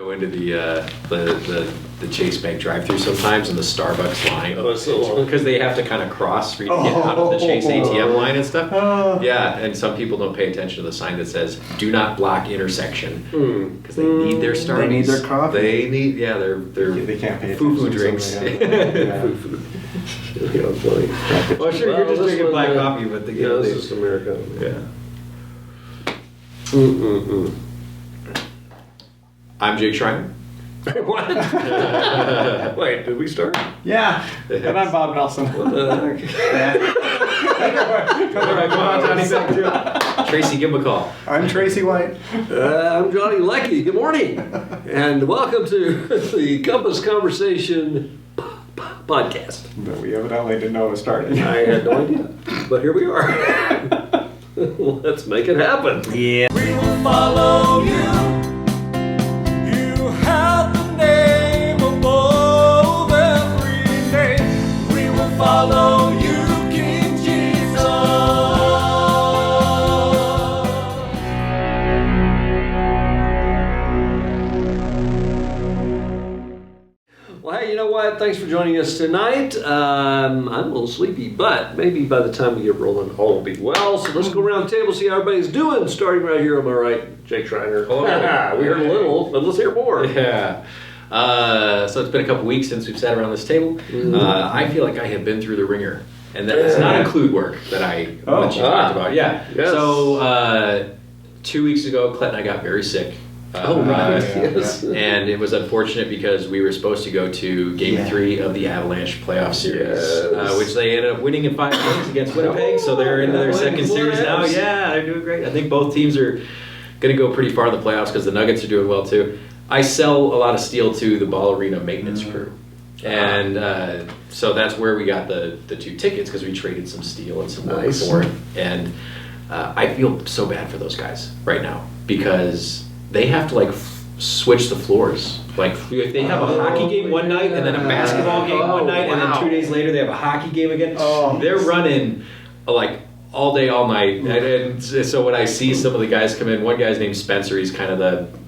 Go into the Chase Bank drive-thru sometimes in the Starbucks line. Oh, it's so long. Because they have to kind of cross for you to get out of the Chase ATM line and stuff. Yeah, and some people don't pay attention to the sign that says "Do not block intersection" because they need their Starbucks. They need their coffee. They need They can't pay foo-foo attention. drinks. Foo-foo. Well, sure, you're just drinking black coffee, but this is America. Yeah. I'm Jake Schriner. What? Wait, did we start? Yeah, and I'm Bob Nelson. What the heck? All right, come on, Johnny. Back to it. Tracy, give him a call. I'm Tracey White. I'm Johnny Leckie. Good morning, and welcome to the Compass Conversation podcast. But we evidently didn't know it was starting. I had no idea, but here we are. Let's make it happen. Yeah. We will follow you. You have the name above every name. We will follow you, King Jesus. Well, hey, you know what? Thanks for joining us tonight. I'm a little sleepy, but maybe by the time we get rolling, all will be well. So let's go around the table, see how everybody's doing. Starting right here on my right, Jake Schriner. Hello. We heard a little, but let's hear more. Yeah. So it's been a couple weeks since we've sat around this table. I feel like I have been through the ringer, and that does not include work that I talked about. Yeah. Yes. So 2 weeks ago, Clet and I got very sick. Yes. And it was unfortunate because we were supposed to go to Game 3 of the Avalanche playoff series, which they ended up winning in 5 games against Winnipeg. So they're into their second series now. Yeah, they're doing great. I think both teams are going to go pretty far in the playoffs because the Nuggets are doing well too. I sell a lot of steel to the Ball Arena maintenance crew. And so that's where we got the 2 tickets because we traded some steel and some wood for it. And I feel so bad for those guys right now because they have to switch the floors. Like if they have a hockey game one night and then a basketball game one night and then 2 days later they have a hockey game again. They're running all day, all night. And so when I see some of the guys come in, one guy's named Spencer. He's kind of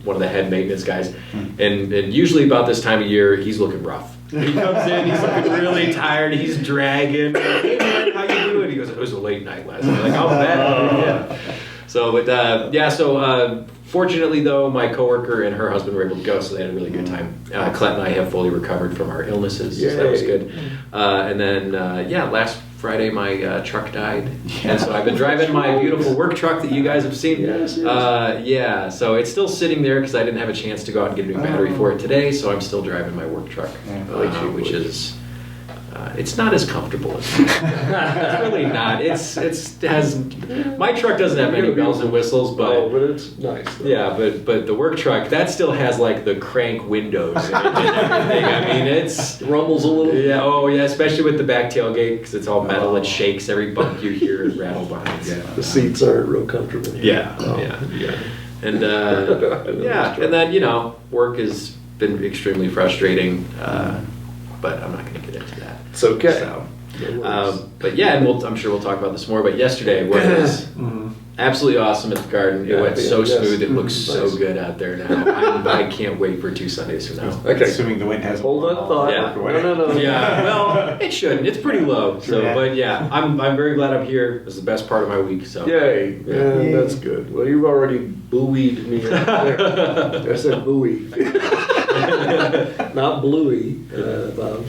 one of the head maintenance guys. And usually about this time of year, he's looking rough. He comes in, he's looking really tired. He's dragging. Hey man, how you doing? He goes, it was a late night last night. Like, I'll bet. Yeah. So, fortunately, though, my coworker and her husband were able to go, so they had a really good time. Clet and I have fully recovered from our illnesses, so that was good. And then, last Friday my truck died, and so I've been driving my beautiful work truck that you guys have seen. Yes. So it's still sitting there because I didn't have a chance to go out and get a new battery for it today, so I'm still driving my work truck, which is... it's not as comfortable as it's really not. It has my truck doesn't have many bells and whistles, but it's nice. Though. Yeah, but the work truck that still has the crank windows and everything. I mean, it rumbles a little. Yeah. Oh yeah, especially with the back tailgate because it's all metal. It shakes every bump you hear and rattle behind. Yeah. The seats aren't real comfortable. Yeah. And and then work has been extremely frustrating. But I'm not going to get into that. It's okay. So, but yeah, and I'm sure we'll talk about this more. But yesterday was absolutely awesome at the Garden. It went so smooth. It looks so good out there now. I can't wait for 2 Sundays from now. Okay. Assuming the wind hasn't. Hold that thought. Yeah. No. Yeah. Well, it shouldn't. It's pretty low. So, but yeah, I'm very glad I'm here. It was the best part of my week. So. Yay. Yeah, that's good. Well, you've already buoyed me up there. I said buoy. Not bluey, Bob.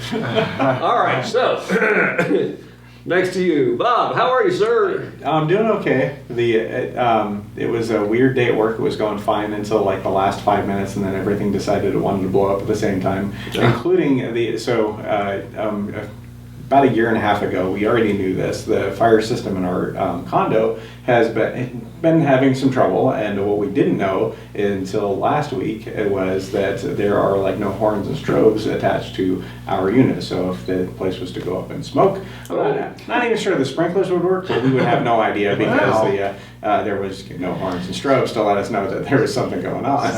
All right, so next to you, Bob. How are you, sir? I'm doing okay. It was a weird day at work. It was going fine until the last 5 minutes, and then everything decided it wanted to blow up at the same time, including about a year and a half ago, we already knew this. The fire system in our condo has been having some trouble, and what we didn't know until last week was that there are no horns and strobes attached to our unit. So if the place was to go up in smoke, not even sure the sprinklers would work, but we would have no idea because there was no horns and strobes to let us know that there was something going on.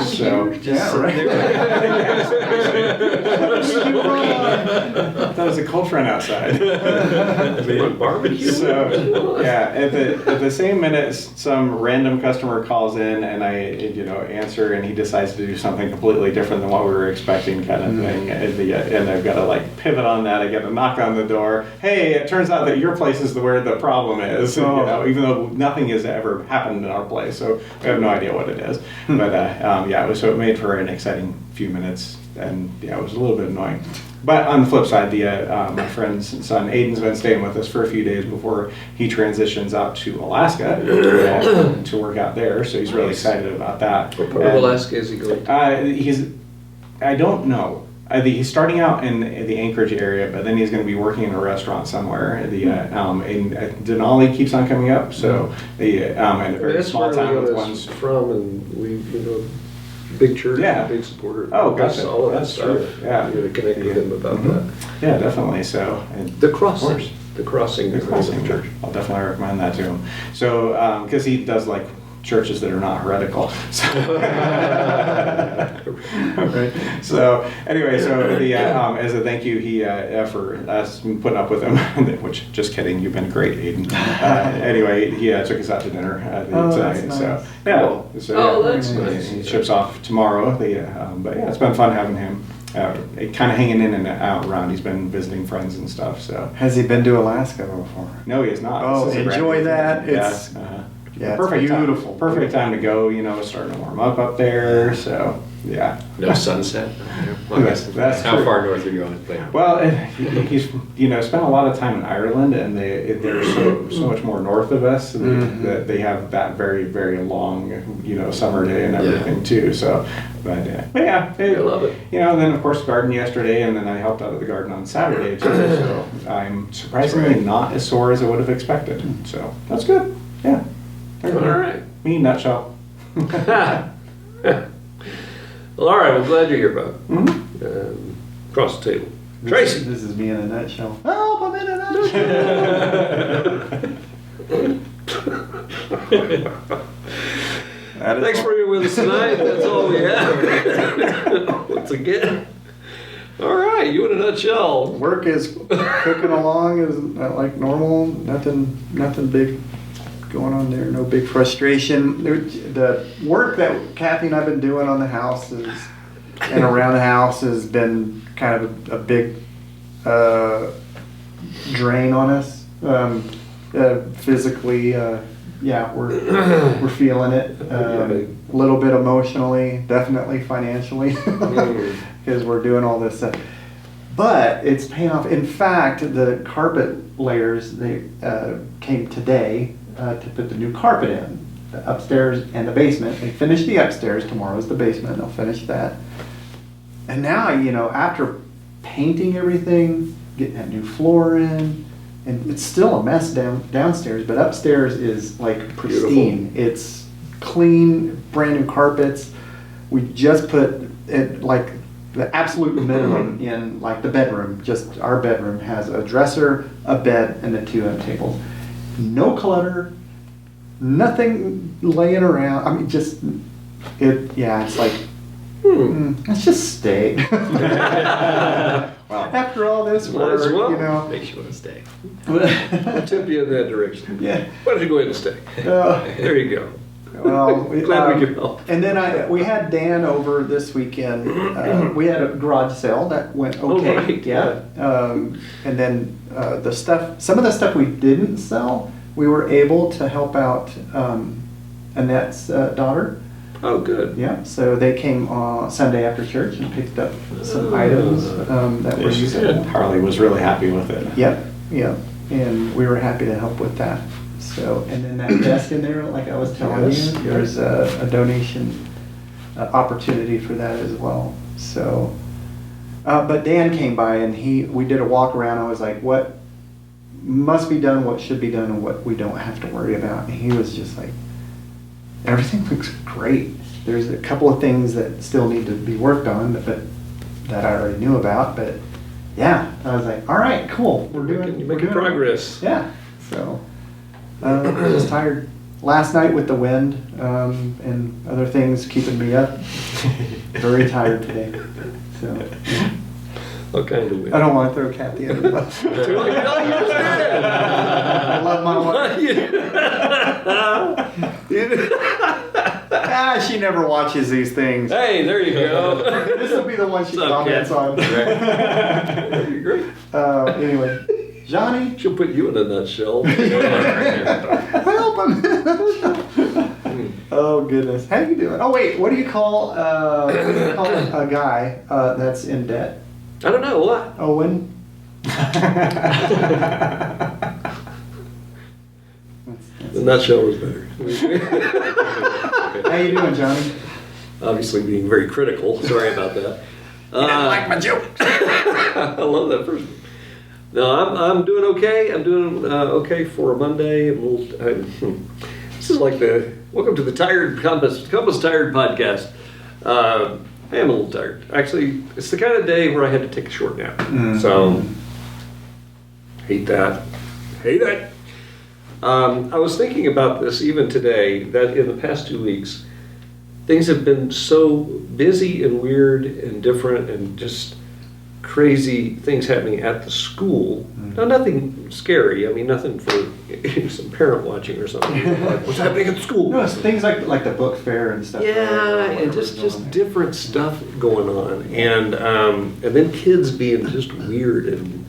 So, Just right. there. That was a cold front outside. Barbecue. So yeah, at the same minute, some random customer calls in, and I answer, and he decides to do something completely different than what we were expecting, kind of thing. And I've got to like pivot on that. I get a knock on the door. Hey, it turns out that your place is where the problem is. Even though nothing has ever happened in our place, so we have no idea what it is. But so it made for an exciting few minutes, and it was a little bit annoying. But on the flip side, my friend's son Aiden's been staying with us for a few days before he transitions out to Alaska to work out there. So he's really excited about that. What part of Alaska is he going to? I don't know. He's starting out in the Anchorage area, but then he's going to be working in a restaurant somewhere. And Denali keeps on coming up, so in a very small town with one's from, and we big church, big supporter. Oh, gotcha. All of that That's stuff. true. Yeah, I'm going to connect with him about that. Yeah, definitely. So The crossing. The crossing church. I'll definitely recommend that to him. So because he does like churches that are not heretical. So, right. So anyway, as a thank you, he for us putting up with him, which just kidding, you've been great, Aiden. Anyway, he took us out to dinner tonight. Nice. So that's nice. He ships off tomorrow. But it's been fun having him. Kind of hanging in and out around. He's been visiting friends and stuff. So has he been to Alaska before? No, he has not. Oh, enjoy that. It's perfect. Beautiful. Perfect time to go. Starting to warm up there. So yeah. No sunset. That's how true. far north are you going? Well, he's spent a lot of time in Ireland, and they're so much more north of us. That they have that very, very long summer day and everything too. So, but yeah, I love it. And then of course garden yesterday, and then I helped out at the garden on Saturday too. So I'm surprisingly not as sore as I would have expected. So that's good. Yeah. All right. Me nutshell. Well, all right. Well, glad you're here, Bob. Across the table. Tracey. This is me in a nutshell. Help, I'm in a nutshell. Thanks for being with us tonight. That's all we have. Once again. All right, you in a nutshell. Work is cooking along is like normal. Nothing big going on there. No big frustration. The work that Kathy and I've been doing on the house and around the house has been kind of a big drain on us. Physically, we're feeling it. A little bit emotionally, definitely financially, because we're doing all this stuff. But it's paying off. In fact, the carpet layers, they came today to put the new carpet in, the upstairs and the basement. They finished the upstairs. Tomorrow's the basement. They'll finish that. And now, after painting everything, getting that new floor in, and it's still a mess downstairs, but upstairs is like pristine. Beautiful. It's clean, brand new carpets. We just put it like the absolute minimum in like the bedroom. Just our bedroom has a dresser, a bed, and the 2 end tables. No clutter, nothing laying around. I mean, it's like, let's just stay. Wow. After all this work, Makes you want to stay. I'll tip you in that direction. Yeah. Why don't you go ahead and stay? There you go. Well, Glad we could help. And then we had Dan over this weekend. We had a garage sale that went okay. Oh, right. Yeah. And then some of the stuff we didn't sell, we were able to help out Annette's daughter. Oh, good. Yeah. So they came Sunday after church and picked up some items that were usable. Harley was really happy with it. Yep. And we were happy to help with that. So, and then that desk in there, like I was telling you, there's a donation opportunity for that as well. So, but Dan came by and we did a walk around. I was like, what must be done, what should be done, and what we don't have to worry about. And he was just like, everything looks great. There's a couple of things that still need to be worked on, but that I already knew about. But yeah, I was like, all right, cool. You're making progress. Yeah. So. Just tired. last night with the wind and other things keeping me up, very tired today. So What kind of wind? I don't want to throw Kathy under the bus. I love my wife. She never watches these things. Hey, there you go. This will be the one she What's up, comments on. You're great. Anyway, Johnny. She'll put you in a nutshell. Help him. Oh goodness, how you doing? Oh wait, what do you call a guy that's in debt? I don't know, what? Owen. The nutshell was better. How you doing, Johnny? Obviously being very critical. Sorry about that. You didn't like my joke. I love that person. No, I'm doing okay. I'm doing okay for a Monday. This is like the welcome to the Compass Tired podcast. I am a little tired. Actually, it's the kind of day where I had to take a short nap. So hate that. Hate it. I was thinking about this even today, that in the past 2 weeks, things have been so busy and weird and different and just crazy things happening at the school. Now, nothing scary. I mean, nothing for some parent watching or something. Like, what's happening at the school? No, it's things like the book fair and stuff. Yeah, and just different stuff going on, and then kids being just weird, and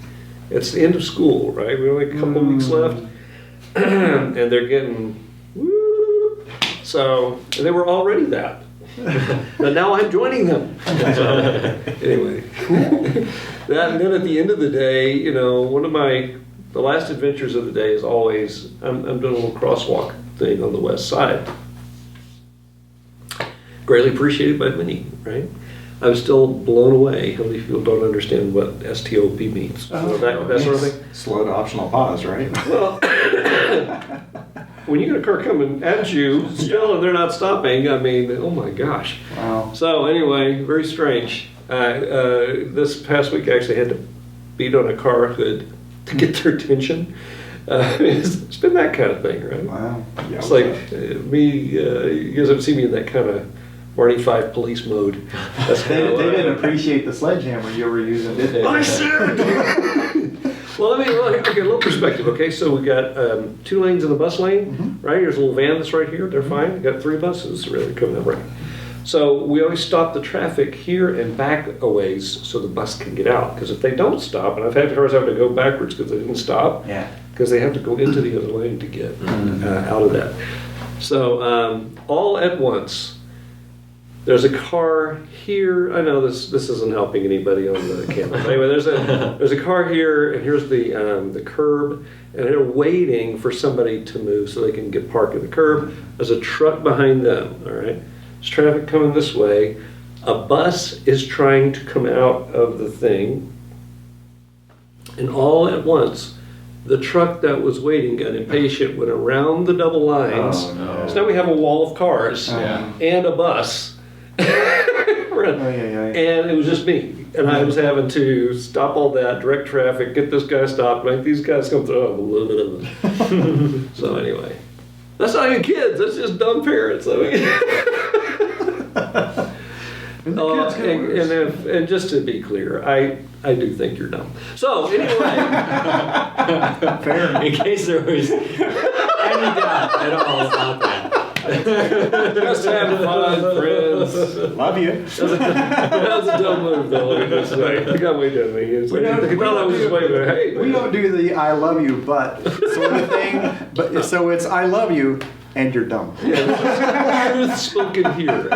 it's the end of school, right? We only a couple weeks left, and they're getting woo. So and they were already that, but now I'm joining them. So, anyway, that and then at the end of the day, you know, the last adventures of the day is always I'm doing a little crosswalk thing on the west side. Greatly appreciated by many, right? I'm still blown away how many people don't understand what STOP means. That sort of thing. Slow to optional pause, right? Well, when you get a car coming at you still and they're not stopping, I mean, oh my gosh. Wow. So anyway, very strange. This past week I actually had to beat on a car hood to get their attention. It's been that kind of thing, right? Wow. Yeah, It's like you guys haven't seen me in that kind of Barney Fife police mode. That's They didn't appreciate the sledgehammer you were using, did they? I said. Well, okay, a little perspective. Okay, so we got 2 lanes in the bus lane, right? Here's a little van that's right here. They're fine. We got 3 buses really coming up right. So we always stop the traffic here and back a ways so the bus can get out. Because if they don't stop, and I've had cars have to go backwards because they didn't stop, because they have to go into the other lane to get out of that. So all at once. There's a car here. I know this isn't helping anybody on the camera. Anyway, there's a car here, and here's the curb, and they're waiting for somebody to move so they can get parked at the curb. There's a truck behind them. All right, there's traffic coming this way. A bus is trying to come out of the thing, and all at once, the truck that was waiting got impatient, went around the double lines. Oh, no. So now we have a wall of cars and a bus. And it was just me, and I was having to stop all that, direct traffic, get this guy stopped, make these guys come through. So anyway, that's not even kids, that's just dumb parents. I mean, and just to be clear, I do think you're dumb. So anyway, fair. In case there was any doubt at all about that. Just having fun, friends. Love you. That was a dumb move, though. Let me just say. I got way done me. We don't do the "I love you, but" sort of thing. But so it's "I love you" and you're dumb. Yeah, truth spoken here.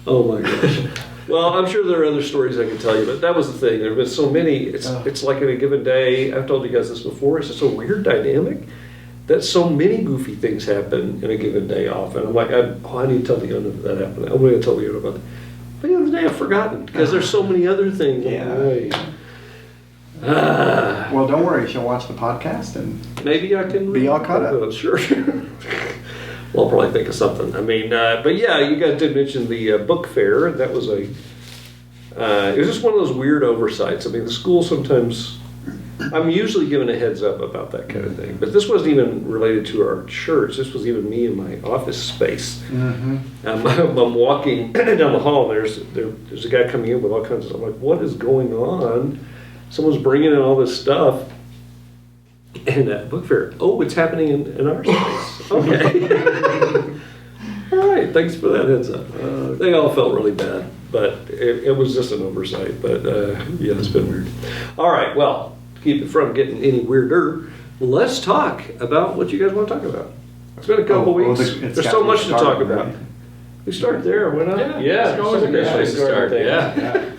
Oh my gosh. Well, I'm sure there are other stories I could tell you, but that was the thing. There have been so many. It's like in a given day. I've told you guys this before. It's just a weird dynamic that so many goofy things happen in a given day often. I'm like, I need to tell the owner that happened. I'm going to tell the owner about it. But the other day I've forgotten because there's so many other things. Well, don't worry. She'll watch the podcast and maybe I can be all caught up. Sure. Well, I'll probably think of something. I mean, but yeah, you guys did mention the book fair. That was it was just one of those weird oversights. I mean, the school sometimes I'm usually given a heads up about that kind of thing, but this wasn't even related to our church. This was even me in my office space. I'm walking down the hall. There's a guy coming in with all kinds of stuff. I'm like, what is going on? Someone's bringing in all this stuff. And book fair. Oh, it's happening in our space. Okay. All right. Thanks for that heads up. They all felt really bad, but it was just an oversight. But yeah, it's been weird. All right. Well, to keep it from getting any weirder, let's talk about what you guys want to talk about. It's been a couple weeks. There's so much to talk about. Right? We start there. Why not? Yeah, it's always a good place to start. Yeah.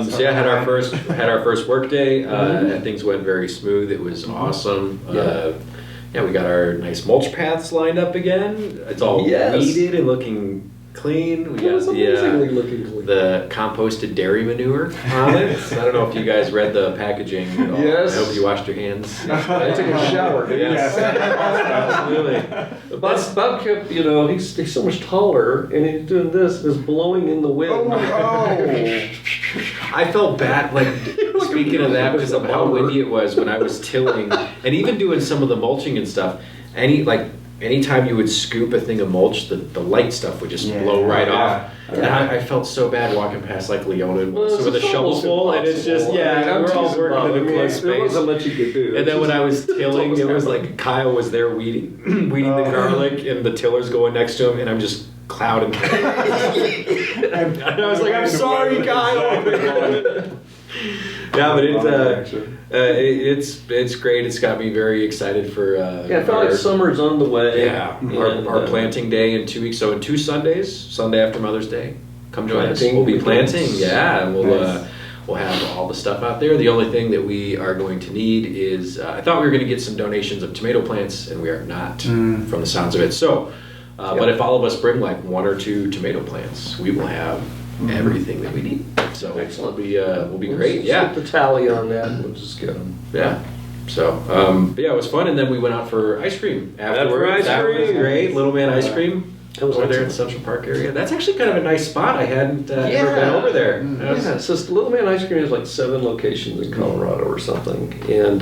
So yeah, had our first work day, and things went very smooth. It was awesome. Yeah, we got our nice mulch paths lined up again. It's all weeded and looking clean. We got the composted dairy manure on it. I don't know if you guys read the packaging at all. Yes. I hope you washed your hands. I took a shower. Yes. Absolutely. Bob kept, he's so much taller, and he's doing this, and it's blowing in the wind. I felt bad, speaking of that, because of how windy it was when I was tilling, and even doing some of the mulching and stuff. Anytime you would scoop a thing of mulch, the light stuff would just blow right off. And I felt so bad walking past Leona and Melissa with a shovel full, and it's just, we're all working in a close space. There wasn't much you could do. And then when I was tilling, it was like Kyle was there weeding the garlic, and the tiller's going next to him, and I'm just clouding. And I was like, I'm sorry, Kyle. Yeah, but it's great. It's got me very excited for. I felt like summer's on the way. Yeah, our planting day in 2 weeks. So in 2 Sundays, Sunday after Mother's Day, come join us. We'll be planting. Yeah, and we'll have all the stuff out there. The only thing that we are going to need is I thought we were going to get some donations of tomato plants, and we are not from the sounds of it. So, but if all of us bring 1 or 2 tomato plants, we will have everything that we need. So excellent. We'll be great. Yeah. Put the tally on that, and we'll just get them. Yeah. So, but yeah, it was fun, and then we went out for ice cream afterwards. That was great. Little Man Ice Cream. That was over there in the Central Park area. That's actually kind of a nice spot. I hadn't ever been over there. Yeah, so Little Man Ice Cream has 7 locations in Colorado or something, and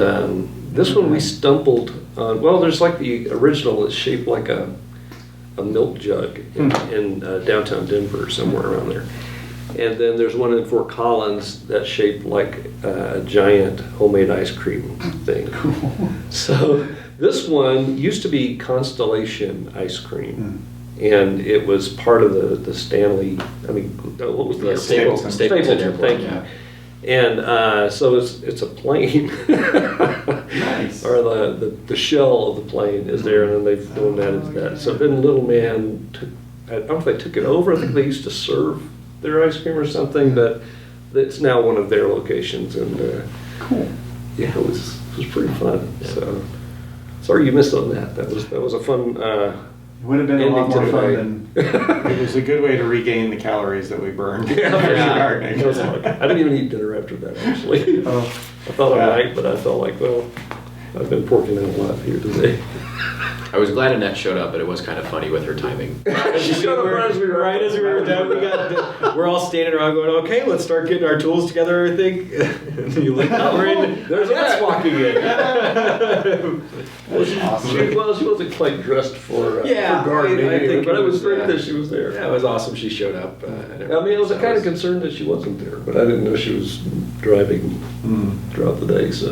this one we stumbled on. Well, there's the original is shaped like a milk jug in downtown Denver, somewhere around there. And then there's one in Fort Collins that's shaped like a giant homemade ice cream thing. Cool. So this one used to be Constellation Ice Cream. And it was part of the Stanley, what was the Stapleton Airport. Thank you. And so it's a plane. Nice. Or the shell of the plane is there, and then they've done that into that. So then Little Man I don't know if they took it over. I think they used to serve their ice cream or something, but it's now one of their locations. And cool. Yeah, it was pretty fun. Yeah. So sorry you missed on that. That was a fun. It would have been a lot more fun than. It was a good way to regain the calories that we burned. Gardening. I didn't even eat dinner after that, actually. I thought I might, but I felt like, I've been porking in a lot here today. I was glad Annette showed up, but it was kind of funny with her timing. She showed up right as we were done. We're all standing around going, okay, let's start getting our tools together, I think. And you look out, there's Annette's walking in. Awesome. She wasn't quite dressed for gardening, I think but it was great that she was there. Yeah, it was awesome she showed up. I was kind of concerned that she wasn't there, but I didn't know she was driving throughout the day, so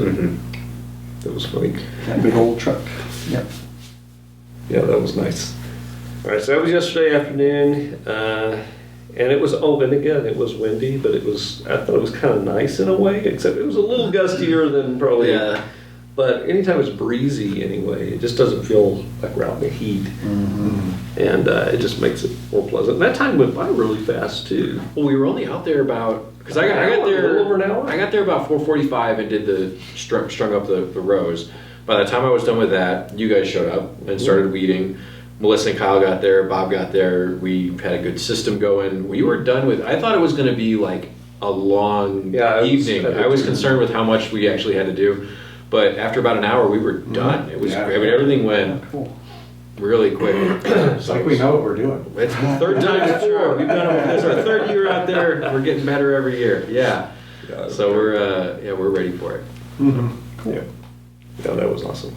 it was funny. That big old truck. Yep. Yeah, that was nice. All right, so that was yesterday afternoon, and it was, and again, it was windy, but I thought it was kind of nice in a way, except it was a little gustier than probably, but anytime it's breezy anyway, it just doesn't feel like we're out in the heat, and it just makes it more pleasant. And that time went by really fast, too. Well, we were only out there about, because I got there, a little over an hour? I got there about 4:45 and did the strung up the rows. By the time I was done with that, you guys showed up and started weeding. Melissa and Kyle got there, Bob got there, we had a good system going. We were done with, I thought it was going to be a long evening. I was concerned with how much we actually had to do. But after about an hour, we were done. It was great. Everything went really quick. It's like we know what we're doing. It's the third time for sure. We've done it. This is our 3rd year out there. We're getting better every year. Yeah. So we're ready for it. Cool. Yeah. Yeah, that was awesome.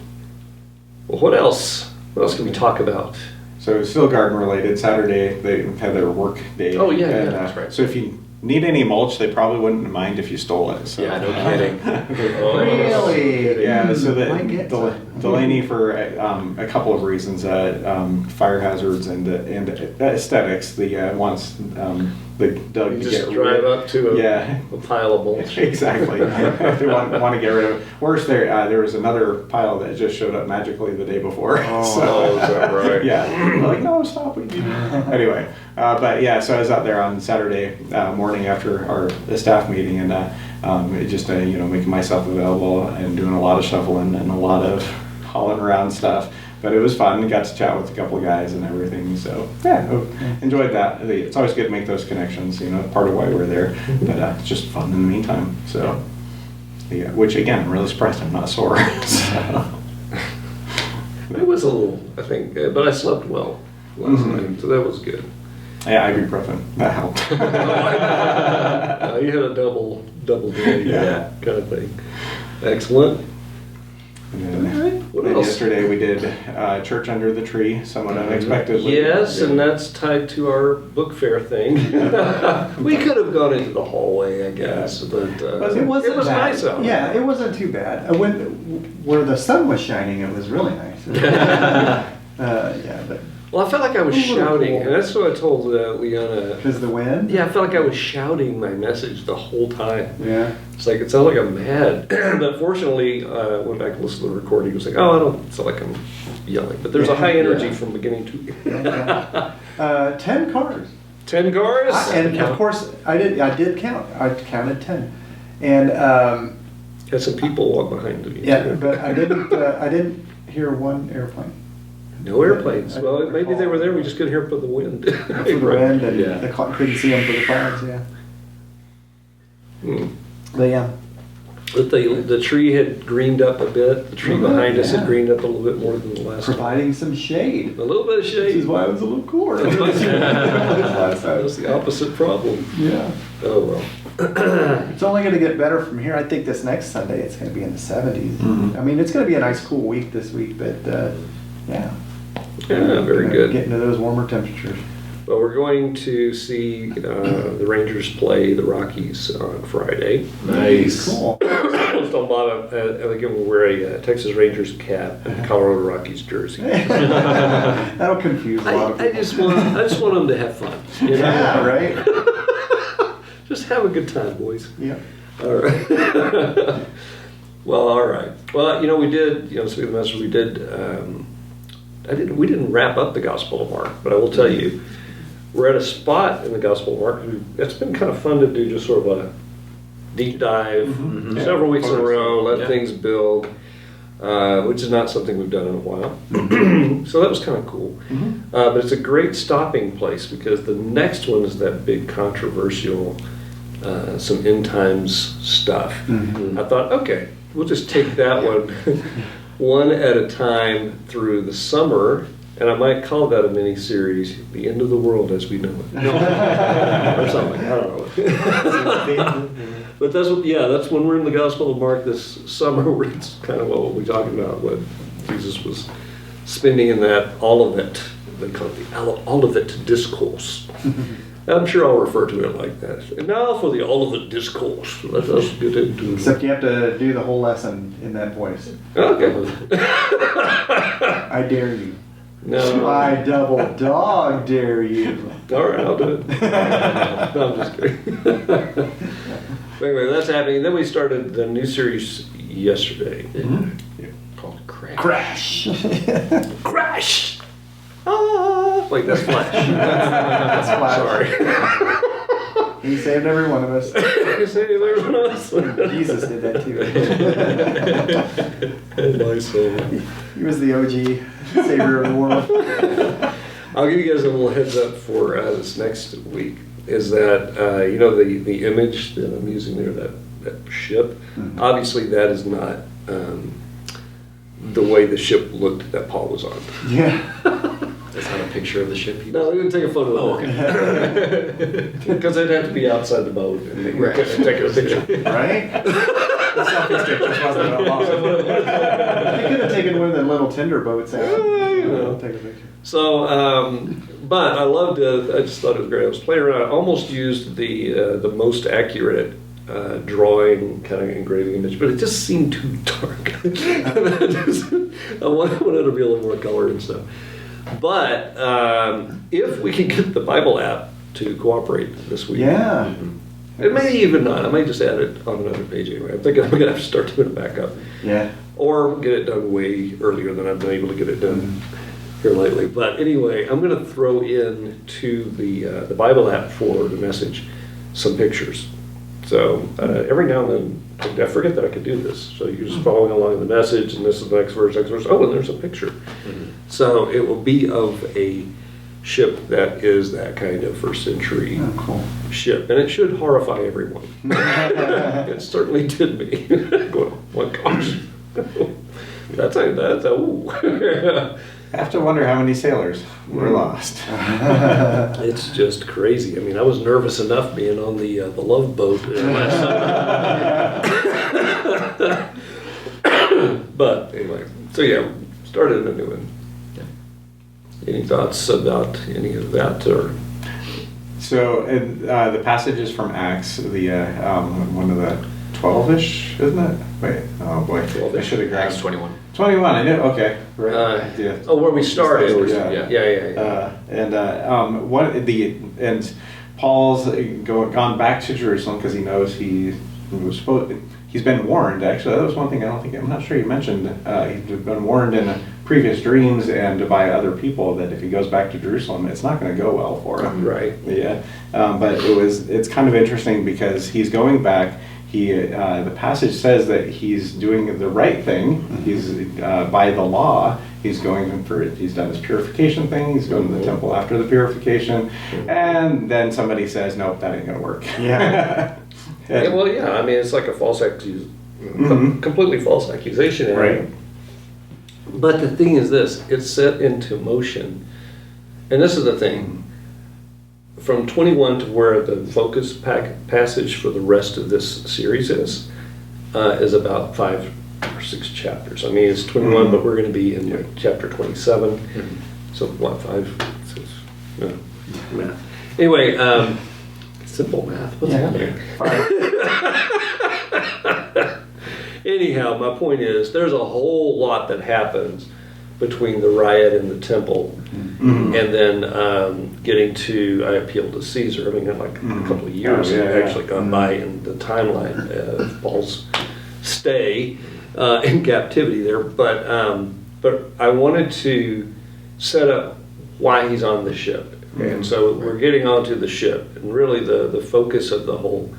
Well, what else? What else can we talk about? So still garden related. Saturday they had their work day. Oh, yeah, and, that's right. So if you need any mulch, they probably wouldn't mind if you stole it. So. Yeah, no kidding. Really? Yeah, so Might get some. Delaney for a couple of reasons, fire hazards and aesthetics. The wants the Doug You to just get drive rid. up to a pile of mulch. Exactly. They want to get rid of it. Worse, there was another pile that just showed up magically the day before. Oh, is that right? Yeah. They're like, no, stop. What are you doing? Anyway, but yeah, so I was out there on Saturday morning after the staff meeting, and just making myself available and doing a lot of shoveling and a lot of hauling around stuff. But it was fun. Got to chat with a couple of guys and everything. So yeah, enjoyed that. It's always good to make those connections. Part of why we're there. But it's just fun in the meantime. So yeah, which again, I'm really surprised I'm not sore. So. It was a little, I think, but I slept well last night, so that was good. Yeah, ibuprofen. That helped. You had a double day, Yeah. kind of thing. Excellent. And then, What else? yesterday we did Church Under the Tree, somewhat unexpectedly. Yes, and that's tied to our book fair thing. We could have gone into the hallway, I guess, but It wasn't it was bad. nice out. Yeah, it wasn't too bad. Where the sun was shining, it was really nice. Yeah, but Well, I felt like I was A little shouting, cool. and that's what I told Leona. because the wind. Yeah, I felt like I was shouting my message the whole time. Yeah. It's like, it sounds like I'm mad. But fortunately, I went back and listened to the recording. It was like, oh, I don't sound like I'm yelling. But there's a high energy from beginning to Yeah. 10 cars. 10 cars? And of course, I did count. I counted 10. And Had some people walk behind me. yeah, but I didn't hear one airplane. No airplanes. Well, maybe they were there. We just couldn't hear for the wind. For the wind, and Yeah. couldn't see them for the clouds. Yeah. Hmm. But yeah. But the tree had greened up a bit. The tree behind us had Yeah. greened up a little bit more than the last time. Providing some shade. A little bit of This shade. is why it was a little cooler. Last time. That's the opposite problem. Yeah. Oh, well. It's only going to get better from here. I think this next Sunday it's going to be in the 70s. I mean, it's going to be a nice cool week this week, but yeah. Yeah, very good. Getting to those warmer temperatures. Well, we're going to see the Rangers play the Rockies on Friday. Nice. Cool. Just a lot of, I think we'll wear a Texas Rangers cap and a Colorado Rockies jersey. That'll confuse a lot of I people. just want them to have fun. You know? Yeah, right? Just have a good time, boys. Yeah. All right. Well, all right. Well, we did, speaking of the message, we did, we didn't wrap up the Gospel of Mark, but I will tell you, we're at a spot in the Gospel of Mark. It's been kind of fun to do just sort of a deep dive, several weeks in a row, let things build, which is not something we've done in a while. So that was kind of cool. But it's a great stopping place because the next one is that big controversial, some end times stuff. I thought, okay, we'll just take that one at a time through the summer, and I might call that a mini series, "The End of the World as We Know It," or something. I don't know. But that's when we're in the Gospel of Mark this summer. It's kind of what we'll be talking about, what Jesus was spending in that Olivet. They call it the Olivet Discourse. I'm sure I'll refer to it like that. And now for the Olivet Discourse. Let us get into it. Except you have to do the whole lesson in that voice. Okay. I dare you. No. I double dog dare you. All right, I'll do it. No, I'm just kidding. But anyway, that's happening. Then we started the new series yesterday called Crash. Crash. Crash! Ah! Wait, that's Flash. That's Flash. Sorry. He saved every one of us. Say everyone else. Jesus did that too. Oh, my soul. He was the OG savior of the world. I'll give you guys a little heads up for this next week. Is that the image that I'm using there, that ship? Obviously, that is not the way the ship looked that Paul was on. Yeah. That's not a picture of the ship. No, we didn't take a photo. Oh, okay. Because they'd have to be outside the boat and Right. take a picture. Right? The selfie stick just wasn't that long. You could have taken one of the little tender boats out. you know. Take a picture. So, but I loved it. I just thought it was great. I was playing around. I almost used the most accurate drawing kind of engraving image, but it just seemed too dark. I wanted to be a little more color and stuff. But if we can get the Bible app to cooperate this week, Yeah. it may even not. I may just add it on another page anyway. I'm thinking I'm going to have to start doing it back up, Yeah. or get it done way earlier than I've been able to get it done here lately. But anyway, I'm going to throw in to the Bible app for the message some pictures. So every now and then, I forget that I could do this. So you're just following along the message, and this is the next verse, next verse. Oh, and there's a picture. So it will be of a ship that is that kind of first century Oh, cool. ship, and it should horrify everyone. It certainly did me. Oh my gosh, that's ooh. I have to wonder how many sailors were lost. It's just crazy. I mean, I was nervous enough being on the Love Boat last summer. But anyway, so yeah, started a new one. Any thoughts about any of that, or? So the passage is from Acts, the one of the 12-ish, isn't it? Wait, oh boy, 12-ish. I should have Acts grabbed 21. 21. I knew. Okay, right. Yeah. Oh, where we started. Yeah. Yeah. And Paul's gone back to Jerusalem because he knows he's been warned. Actually, that was one thing I'm not sure you mentioned. He's been warned in previous dreams and by other people that if he goes back to Jerusalem, it's not going to go well for him. Right. Yeah. But it's kind of interesting because he's going back. The passage says that he's doing the right thing. He's by the law. He's done his purification thing. He's going to the temple after the purification, and then somebody says, "Nope, that ain't gonna work." Yeah. Yeah, well, yeah. I mean, it's like a completely false accusation. Right. But the thing is this: it's set into motion, and this is the thing. From 21 to where the focus passage for the rest of this series is about 5 or 6 chapters. I mean, it's 21, but we're going to be in like chapter 27. So what, 5, 6? No, math. Anyway, simple math. What's happening? Anyhow, my point is, there's a whole lot that happens between the riot in the temple and then getting to, I appealed to Caesar. I mean, like a couple of years have actually gone by in the timeline of Paul's stay in captivity there. But I wanted to set up why he's on the ship. Okay? And so we're getting onto the ship, and really the focus of the whole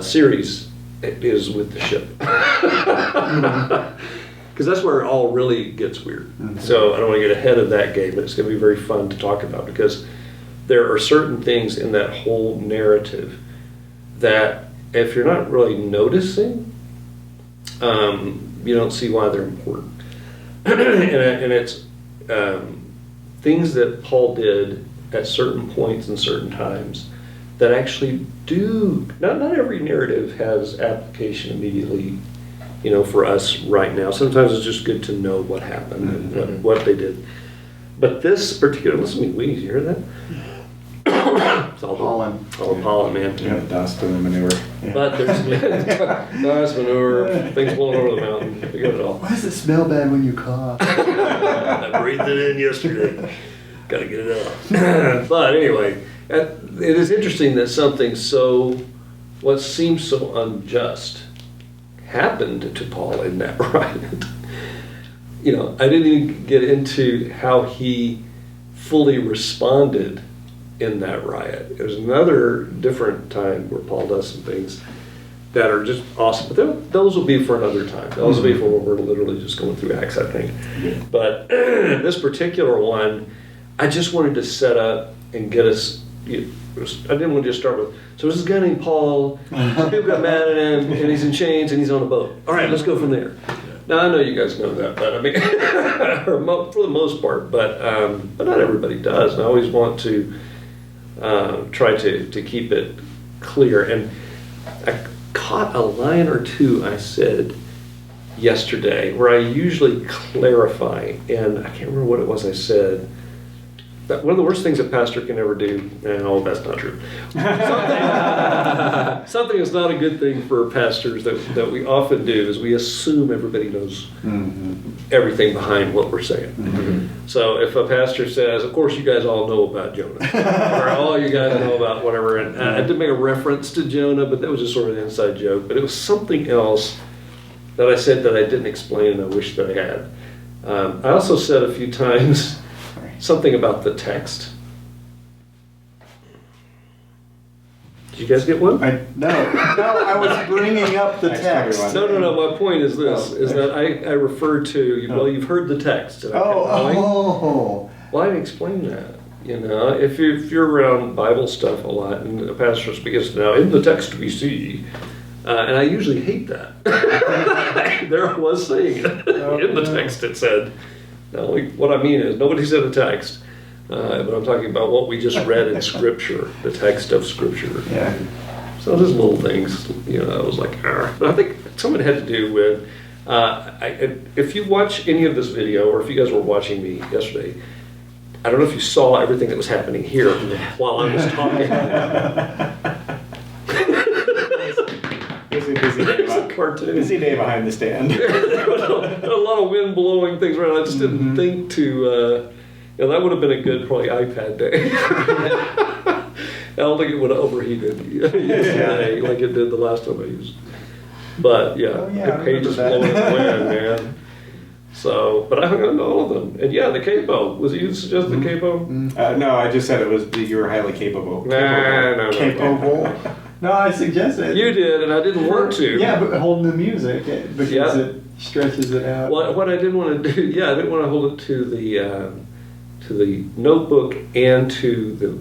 series is with the ship. Because that's where it all really gets weird. So I don't want to get ahead of that game, but it's going to be very fun to talk about because there are certain things in that whole narrative that if you're not really noticing, you don't see why they're important. and it's things that Paul did at certain points and certain times that actually do, not every narrative has application immediately, for us right now. Sometimes it's just good to know what happened and what they did. But this particular, listen to me wheeze, you hear that? It's all Pollen. All the pollen, man. Yeah, dust and the manure. Yeah. But there's dust, manure, things blowing over the mountain. We got it all. Why does it smell bad when you cough? I breathed it in yesterday. Got to get it out. But anyway, it is interesting that something what seems so unjust happened to Paul in that riot. I didn't even get into how he fully responded in that riot. There's another different time where Paul does some things that are just awesome. But those will be for another time. Those will be for when we're literally just going through Acts, I think. Yeah. But this particular one, I just wanted to set up and get us. I didn't want to just start with, so this is a guy named Paul, some people got mad at him, and he's in chains, and he's on a boat. All right, let's go from there. Now, I know you guys know that, but I mean, for the most part, but not everybody does, and I always want to try to keep it clear. And I caught a line or two I said yesterday where I usually clarify, and I can't remember what it was I said. But one of the worst things a pastor can ever do, no, that's not true. Something that's not a good thing for pastors that we often do is we assume everybody knows everything behind what we're saying. So if a pastor says, of course you guys all know about Jonah, or all you guys know about whatever, and I did make a reference to Jonah, but that was just sort of an inside joke, but it was something else that I said that I didn't explain and I wish that I had. I also said a few times something about the text. Did you guys get one? No, I was bringing up the text. No, my point is this, is that I referred to, well, you've heard the text. And I kept going. Oh. Well, I didn't explain that. You know, if you're around Bible stuff a lot, and a pastor begins to now, in the text we see, and I usually hate that. There I was saying it. In the text it said, now, what I mean is, nobody said a text, but I'm talking about what we just read in Scripture, the text of Scripture. Yeah. So there's little things, you know, I was like, Arr. But I think some of it had to do with, if you watch any of this video, or if you guys were watching me yesterday, I don't know if you saw everything that was happening here while I was talking. Busy day behind the stand. There was a lot of wind blowing things around. I just didn't think to, that would have been a good probably iPad day. I don't think it would have overheated yesterday like it did the last time I used it. But the pages blowing in the wind, man. So, but I hung on to all of them. And the capo. Was it you that suggested the capo? No, I just said it was you were highly capable. No. Capable. No, I suggested. You did, and I didn't want to. Yeah, but holding the music because it stretches it out. What I didn't want to do, I didn't want to hold it to the notebook and to the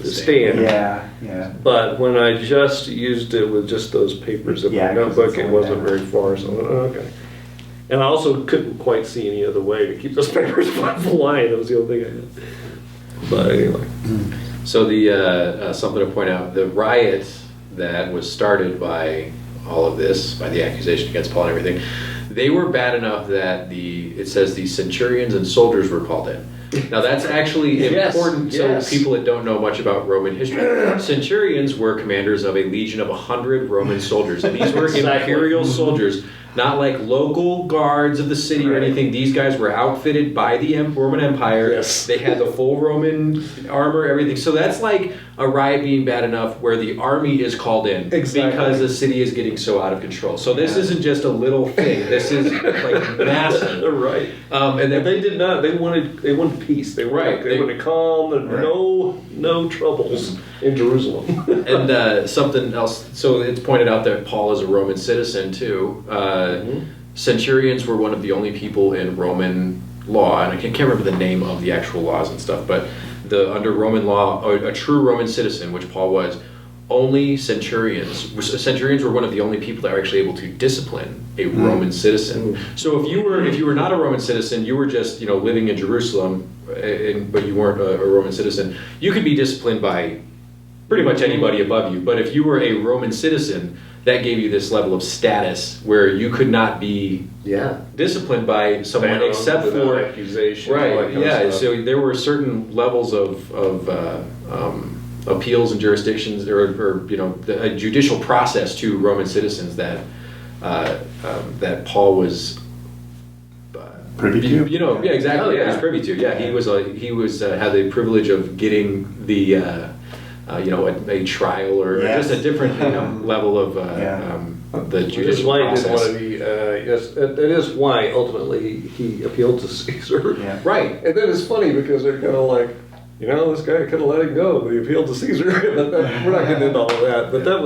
stand. Yeah. But when I just used it with just those papers in my notebook, it wasn't very far. So I went, okay. And I also couldn't quite see any other way to keep those papers flying. That was the only thing I did. But anyway. So the something to point out, the riot that was started by all of this, by the accusation against Paul and everything, they were bad enough that it says the centurions and soldiers were called in. Now that's actually important. So people that don't know much about Roman history, centurions were commanders of a legion of 100 Roman soldiers, and these were imperial soldiers, not like local guards of the city or anything. These guys were outfitted by the Roman Empire. Yes. They had the full Roman armor, everything. So that's like a riot being bad enough where the army is called in because the city is getting so out of control. So this isn't just a little thing. This is like massive. Right. And then they did not. They wanted peace. They wanted calm and no troubles in Jerusalem. And something else. So it's pointed out that Paul is a Roman citizen too. Centurions were one of the only people in Roman law, and I can't remember the name of the actual laws and stuff, but under Roman law, a true Roman citizen, which Paul was, only centurions were one of the only people that were actually able to discipline a Roman citizen. So if you were not a Roman citizen, you were just living in Jerusalem, but you weren't a Roman citizen, you could be disciplined by pretty much anybody above you. But if you were a Roman citizen, that gave you this level of status where you could not be disciplined by someone except for accusation. Right. So there were certain levels of appeals and jurisdictions, or a judicial process to Roman citizens that Paul was privy to. Exactly. He was privy to. He was had the privilege of getting the. A trial or just a different level of the judicial process. That is why ultimately he appealed to Caesar. Yeah. Right. And then it's funny because they're kind of like, this guy could have let him go, but he appealed to Caesar. But we're not getting into all of that. But it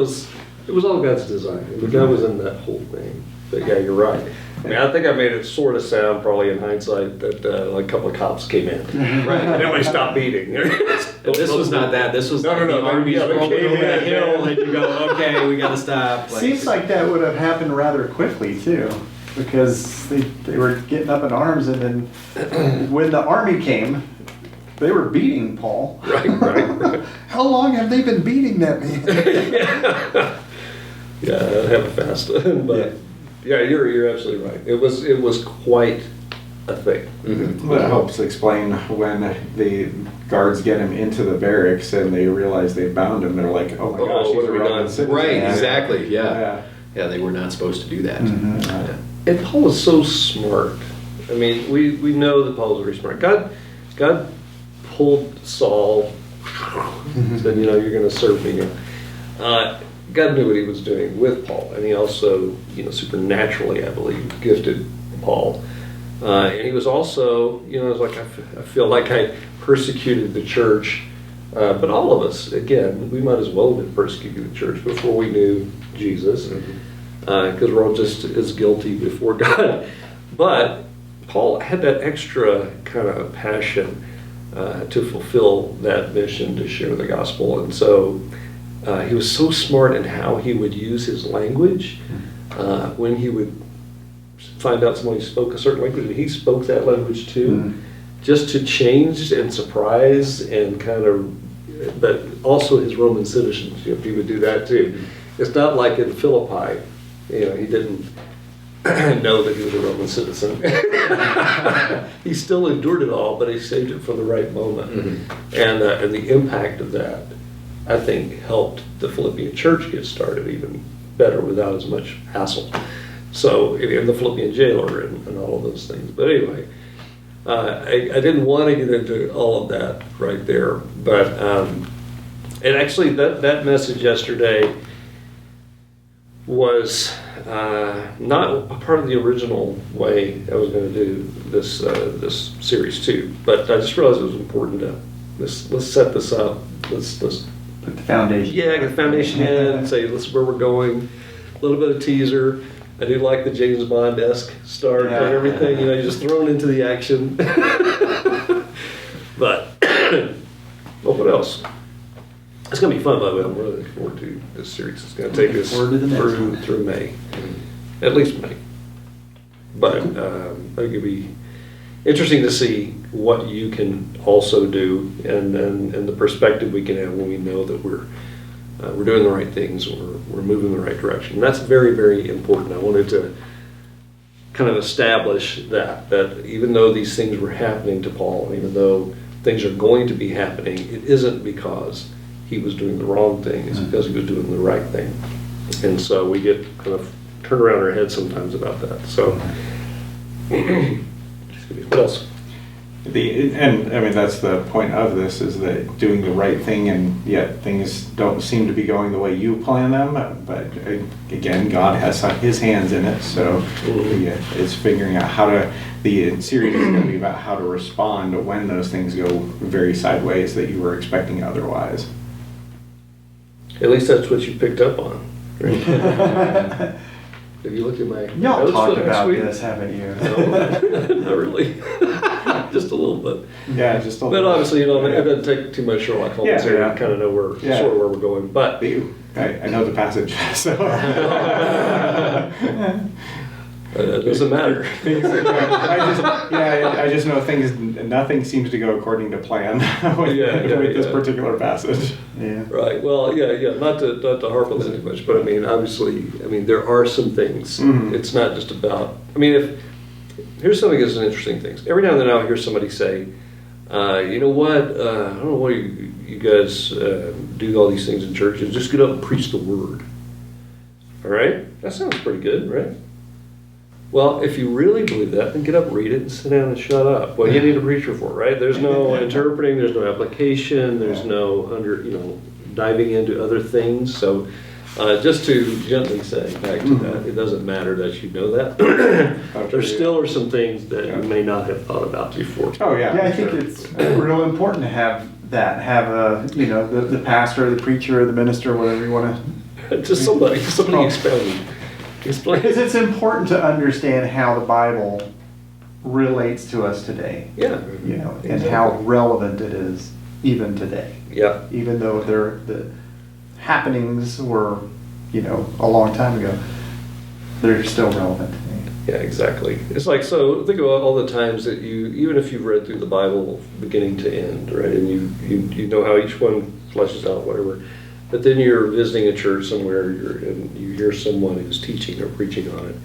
was all God's design. And God was in that whole thing. But you're right. I mean, I think I made it sort of sound, probably in hindsight, that a couple of cops came in. Right. And then we stopped beating. This was not that. This was the army's rolling over the hill, and you go, okay, we got to stop. Seems like that would have happened rather quickly, too, because they were getting up in arms, and then when the army came, they were beating Paul. Right. How long have they been beating that man? Yeah, I'd have a fast. But yeah, you're absolutely right. It was quite a thing. Mm-hmm. Well, that helps explain when the guards get him into the barracks and they realize they bound him. They're like, "Oh my gosh, what he's a have we Roman done?" citizen." Right, Yeah. exactly. Yeah. Yeah. Yeah, they were not supposed to do that. Mhm. Yeah. And Paul was so smart. I mean, we know that Paul was very smart. God pulled Saul, said, you know, you're going to serve me now. God knew what he was doing with Paul, and he also, you know, supernaturally, I believe, gifted Paul. And he was also, you know, it was like, I feel like I persecuted the church. But all of us, again, we might as well have persecuted the church before we knew Jesus, because we're all just as guilty before God. But Paul had that extra kind of passion to fulfill that mission to share the gospel. And so he was so smart in how he would use his language when he would find out somebody spoke a certain language, and he spoke that language too, just to change and surprise and kind of, but also his Roman citizenship, he would do that too. It's not like in Philippi, you know, he didn't know that he was a Roman citizen. He still endured it all, but he saved it for the right moment. And the impact of that, I think, helped the Philippian church get started even better without as much hassle. So, and the Philippian jailer and all of those things. But anyway, I didn't want to get into all of that right there. But, and actually that message yesterday was not a part of the original way I was going to do this series too. But I just realized it was important to let's set this up. Let's Put the foundation. get the foundation in and say this is where we're going. A little bit of teaser. I do like the James Bond-esque start and everything. You know, you're just thrown into the action. But well, what else? It's going to be fun, by the way. I'm really looking forward to this series. It's going to take us through May, at least May. But I think it'll be interesting to see what you can also do, and the perspective we can have when we know that we're doing the right things, we're moving in the right direction. And that's very, very important. I wanted to kind of establish that even though these things were happening to Paul, even though things are going to be happening, it isn't because he was doing the wrong thing, it's because he was doing the right thing. And so we get kind of turned around our heads sometimes about that. So, what else? And I mean, that's the point of this, is that doing the right thing, and yet things don't seem to be going the way you plan them. But again, God has his hands in it, so it's figuring out how to, the series is going to be about how to respond when those things go very sideways that you were expecting otherwise. At least that's what you picked up on. Right? Have you looked at my Y'all notes talked for next about week? this, haven't you? No, not really. Just a little bit. Yeah, just a But little. obviously, you know, it doesn't take too much Sherlock Holmes here. Yeah. You kind of know sort of where we're going. But I know the passage, so it doesn't matter. I just know nothing seems to go according to plan with this particular passage. Yeah. Right. Well, not to harp on that too much, but I mean, obviously, there are some things. It's not just about. Here's something that's an interesting thing. Every now and then I'll hear somebody say, you know what? I don't know why you guys do all these things in churches. Just get up and preach the word. All right? That sounds pretty good, right? Well, if you really believe that, then get up, read it, and sit down and shut up. What do you need a preacher for, right? There's no interpreting, there's no application, there's no diving into other things. So just to gently say back to that, it doesn't matter that you know that. There still are some things that you may not have thought about before. Oh, yeah. Yeah, I think it's real important to have the pastor, the preacher, or the minister, whatever you want to. Just somebody expounding. Because it's important to understand how the Bible relates to us today. Yeah. And how relevant it is even today. Yeah. Even though the happenings were, a long time ago, they're still relevant today. Yeah, exactly. It's like, so think about all the times that even if you've read through the Bible beginning to end, right, and you know how each one fleshes out, whatever, But then you're visiting a church somewhere, and you hear someone who's teaching or preaching on it,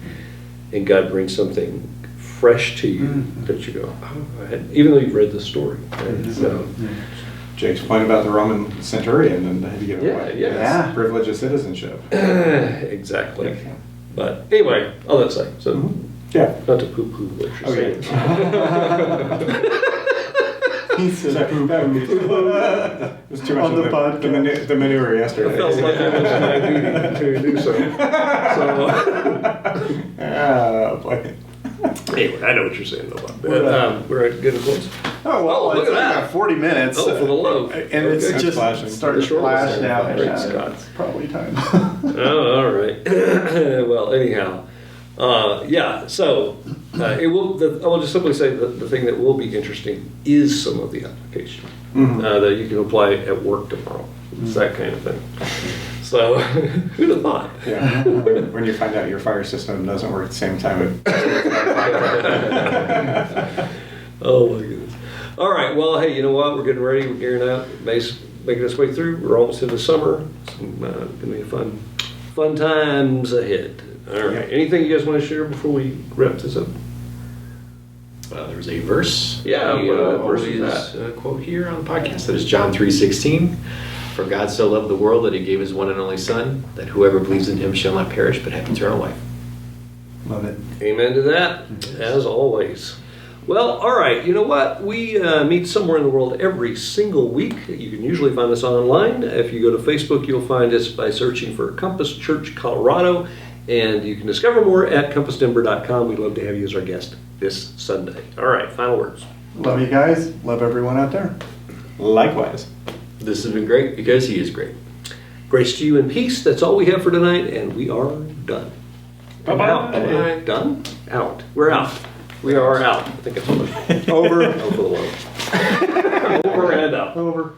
and God brings something fresh to you that you go, oh, even though you've read the story. Right? So, Jake's point about the Roman centurion and how to get away. Yeah. Privilege of citizenship. Exactly. But anyway, all that aside, so Yeah. not to poo-poo what you're saying. He said It was too much On of the podcast. the manure yesterday. I felt like it was my duty to do so. Oh, boy. Anyway, I know what you're saying though, Bob. We're getting close. Oh, well, look it's at that. about 40 minutes. Oh, for the loaf. And it's Okay. just Flashing. starting to The short flash one's now. starting to Yeah, flash. Scott. it's probably time. Oh, all right. Well, anyhow, yeah. So it will. I will just simply say that the thing that will be interesting is some of the application that you can apply at work tomorrow. It's that kind of thing. So who'd have thought? Yeah. When you find out your fire system doesn't work at the same time. Oh my goodness. All right. Well, hey, you know what? We're getting ready. We're gearing up. Making us way through. We're almost into summer. It's gonna be fun times ahead. All right. Anything you guys want to share before we wrap this up? There's a verse. Yeah, we what verse is always quote here on the podcast. That is John 3:16. For God so loved the world that he gave his one and only Son, that whoever believes in him shall not perish but have eternal life. Love it. Amen to that, as always. Well, all right. You know what? We meet somewhere in the world every single week. You can usually find us online. If you go to Facebook, you'll find us by searching for Compass Church Colorado. And you can discover more at compassdenver.com. We'd love to have you as our guest this Sunday. All right, final words. Love you guys. Love everyone out there. Likewise. This has been great because he is great. Grace to you and peace. That's all we have for tonight, and we are done. Bye-bye. Out. Done? Out. We're out. We are out. I think it's over. Over. Over the low. Over and out. Over.